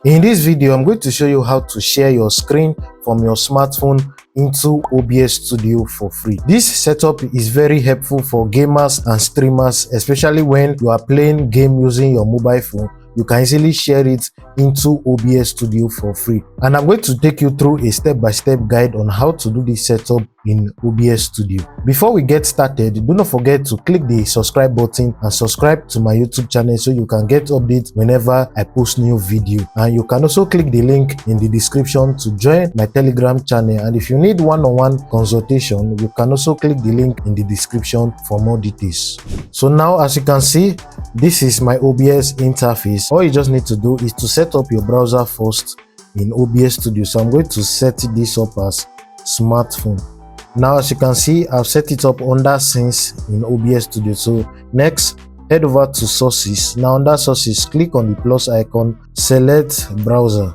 In this video, I'm going to show you how to share your screen from your smartphone into OBS Studio for free. This setup is very helpful for gamers and streamers, especially when you are playing game using your mobile phone. You can easily share it into OBS Studio for free. And I'm going to take you through a step-by-step guide on how to do this setup in OBS Studio. Before we get started, do not forget to click the subscribe button and subscribe to my YouTube channel so you can get updates whenever I post new video. And you can also click the link in the description to join my Telegram channel. And if you need one-on-one consultation, you can also click the link in the description for more details. So now, as you can see, this is my OBS interface. All you just need to do is to set up your browser first in OBS Studio. So I'm going to set this up as smartphone. Now, as you can see, I've set it up under Scenes in OBS Studio. So next, head over to Sources. Now under Sources, click on the plus icon, select Browser.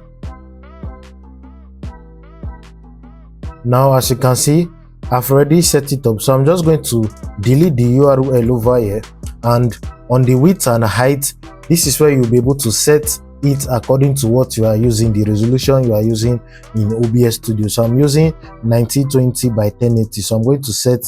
Now, as you can see, I've already set it up. So I'm just going to delete the URL over here, and on the width and height, this is where you'll be able to set it according to what you are using, the resolution you are using in OBS Studio. So I'm using 1920 by 1080. So I'm going to set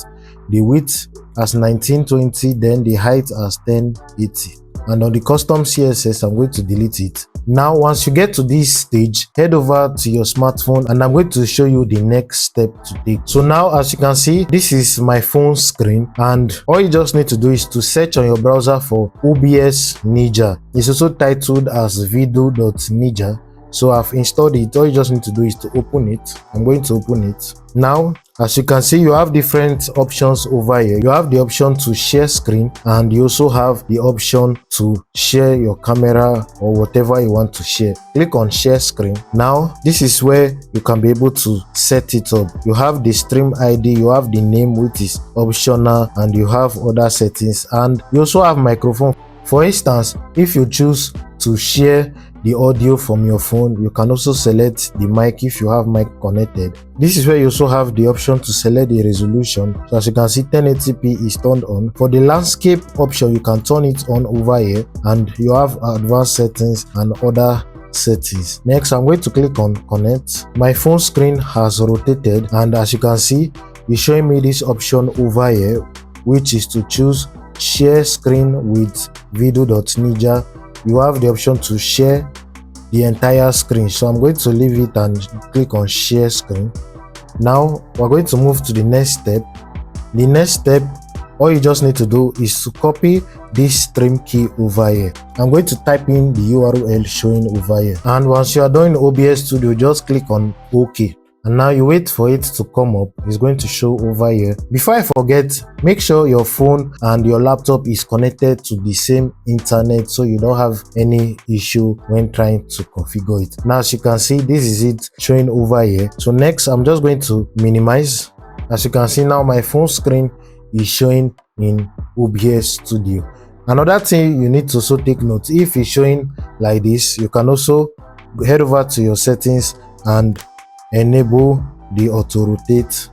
the width as 1920, then the height as 1080. And on the custom CSS, I'm going to delete it. Now, once you get to this stage, head over to your smartphone and I'm going to show you the next step to take. So now, as you can see, this is my phone screen, and all you just need to do is to search on your browser for OBS Ninja. It's also titled as video.ninja. So I've installed it. All you just need to do is to open it. I'm going to open it. Now, as you can see, you have different options over here. You have the option to share screen, and you also have the option to share your camera or whatever you want to share. Click on share screen. Now, this is where you can be able to set it up. You have the stream ID, you have the name, which is optional, and you have other settings, and you also have microphone. For instance, if you choose to share the audio from your phone, you can also select the mic if you have mic connected. This is where you also have the option to select the resolution. So as you can see, 1080p is turned on. For the landscape option, you can turn it on over here, and you have advanced settings and other settings. Next, I'm going to click on connect. My phone screen has rotated, and as you can see, it's showing me this option over here, which is to choose share screen with video.ninja. You have the option to share the entire screen. So I'm going to leave it and click on share screen. Now we're going to move to the next step. The next step, all you just need to do is to copy this stream key over here. I'm going to type in the URL showing over here. And once you are done in OBS Studio, just click on OK. And now you wait for it to come up. It's going to show over here. Before I forget, make sure your phone and your laptop is connected to the same internet so you don't have any issue when trying to configure it. Now, as you can see, this is it showing over here. So next, I'm just going to minimize. As you can see now, my phone screen is showing in OBS Studio. Another thing you need to also take note, if it's showing like this, you can also head over to your settings and enable the auto rotate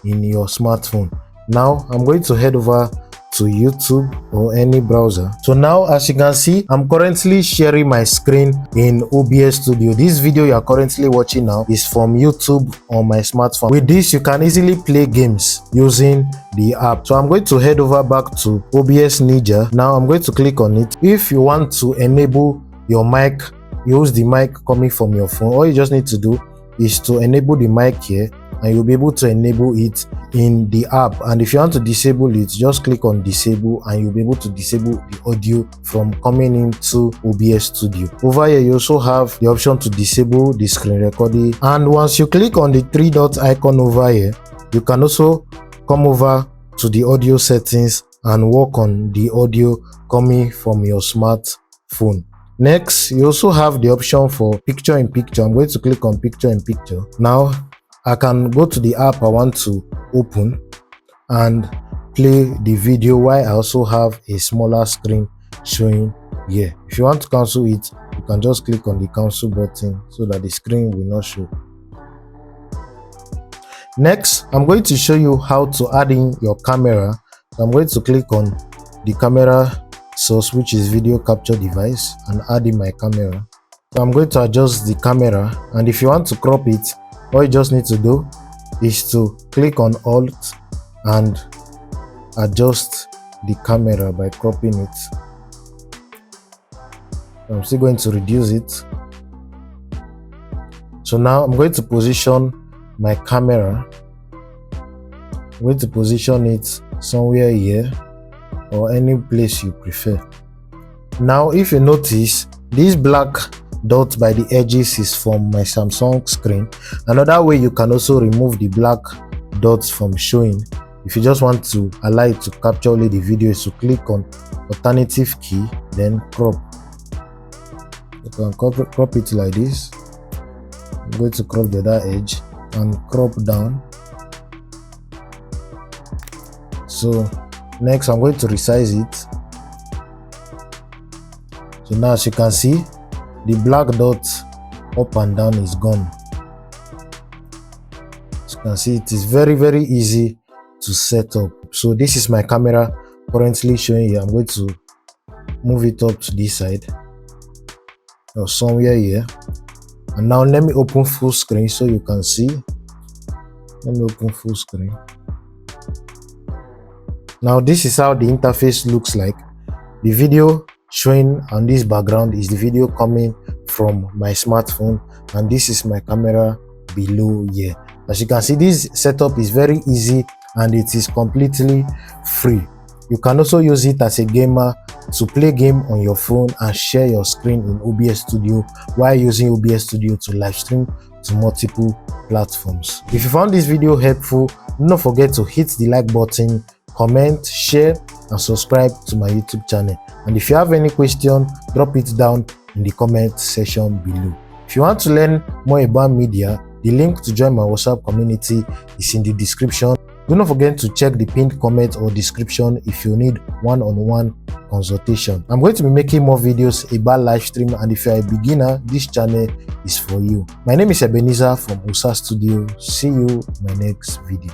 in your smartphone. Now I'm going to head over to YouTube or any browser. So now, as you can see, I'm currently sharing my screen in OBS Studio. This video you are currently watching now is from YouTube on my smartphone. With this, you can easily play games using the app. So I'm going to head over back to OBS Ninja. Now I'm going to click on it. If you want to enable your mic, use the mic coming from your phone, all you just need to do is to enable the mic here, and you'll be able to enable it in the app. And if you want to disable it, just click on disable, and you'll be able to disable the audio from coming into OBS Studio. Over here, you also have the option to disable the screen recording, and once you click on the three dot icon over here, you can also come over to the audio settings and work on the audio coming from your smartphone. Next, you also have the option for picture in picture. I'm going to click on picture in picture. Now, I can go to the app I want to open and play the video, while I also have a smaller screen showing here. If you want to cancel it, you can just click on the cancel button so that the screen will not show. Next, I'm going to show you how to add in your camera. So I'm going to click on the camera source, which is video capture device, and add in my camera. So I'm going to adjust the camera, and if you want to crop it, all you just need to do is to click on Alt and adjust the camera by cropping it. I'm still going to reduce it. So now I'm going to position my camera. I'm going to position it somewhere here or any place you prefer. Now if you notice, this black dot by the edges is from my Samsung screen. Another way you can also remove the black dots from showing, if you just want to allow it to capture only the video, is to click on alternative key, then crop. You can crop it like this. I'm going to crop the other edge and crop down. So next I'm going to resize it. So now as you can see, the black dot up and down is gone. As you can see, it is very easy to set up. So this is my camera currently showing here. I'm going to move it up to this side or somewhere here. And now let me open full screen so you can see. Let me open full screen. Now this is how the interface looks like. The video showing on this background is the video coming from my smartphone, and this is my camera below here. As you can see, this setup is very easy and it is completely free. You can also use it as a gamer to play game on your phone and share your screen in OBS Studio while using OBS Studio to live stream to multiple platforms. If you found this video helpful, do not forget to hit the like button, comment, share and subscribe to my YouTube channel. And if you have any question, drop it down in the comment section below. If you want to learn more about media, the link to join my WhatsApp community is in the description. Do not forget to check the pinned comment or description if you need one-on-one consultation. I'm going to be making more videos about live stream, and if you are a beginner, this channel is for you. My name is Ebenezer from Osas Studio. See you in my next video.